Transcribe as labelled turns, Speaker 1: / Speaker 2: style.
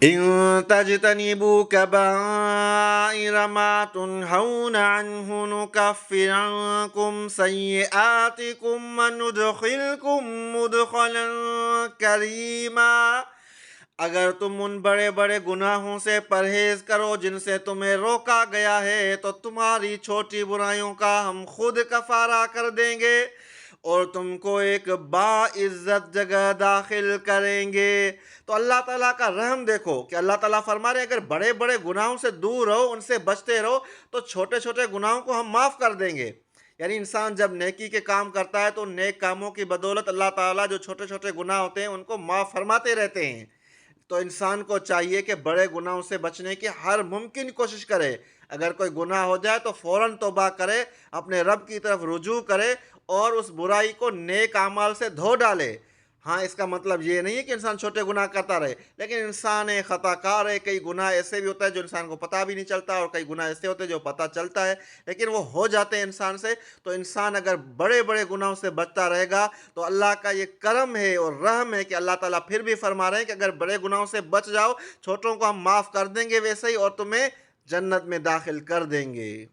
Speaker 1: إن تجتنبوا كبائر ما تنهون عنه نكفر عنكم سيئاتكم وندخلكم مدخلا كريما۔ اگر تم ان بڑے بڑے گناہوں سے پرہیز کرو جن سے تمہیں روکا گیا ہے تو تمہاری چھوٹی برائیوں کا ہم خود کفارہ کر دیں گے اور تم کو ایک باعزت جگہ داخل کریں گے۔ تو اللہ تعالیٰ کا رحم دیکھو کہ اللہ تعالیٰ فرما رہے ہیں اگر بڑے بڑے گناہوں سے دور رہو، ان سے بچتے رہو، تو چھوٹے چھوٹے گناہوں کو ہم معاف کر دیں گے۔ یعنی انسان جب نیکی کے کام کرتا ہے تو نیک کاموں کی بدولت اللہ تعالیٰ جو چھوٹے چھوٹے گناہ ہوتے ہیں ان کو معاف فرماتے رہتے ہیں۔ تو انسان کو چاہیے کہ بڑے گناہوں سے بچنے کی ہر ممکن کوشش کرے۔ اگر کوئی گناہ ہو جائے تو فوراً توبہ کرے، اپنے رب کی طرف رجوع کرے اور اس برائی کو نیک اعمال سے دھو ڈالے۔ ہاں، اس کا مطلب یہ نہیں ہے کہ انسان چھوٹے گناہ کرتا رہے، لیکن انسان خطا کار ہے۔ کئی گناہ ایسے بھی ہوتا ہے جو انسان کو پتہ بھی نہیں چلتا، اور کئی گناہ ایسے ہوتے ہیں جو پتہ چلتا ہے لیکن وہ ہو جاتے ہیں انسان سے۔ تو انسان اگر بڑے بڑے گناہوں سے بچتا رہے گا تو اللہ کا یہ کرم ہے اور رحم ہے کہ اللہ تعالیٰ پھر بھی فرما رہے ہیں کہ اگر بڑے گناہوں سے بچ جاؤ، چھوٹوں کو ہم معاف کر دیں گے ویسے ہی، اور تمہیں جنت میں داخل کر دیں گے۔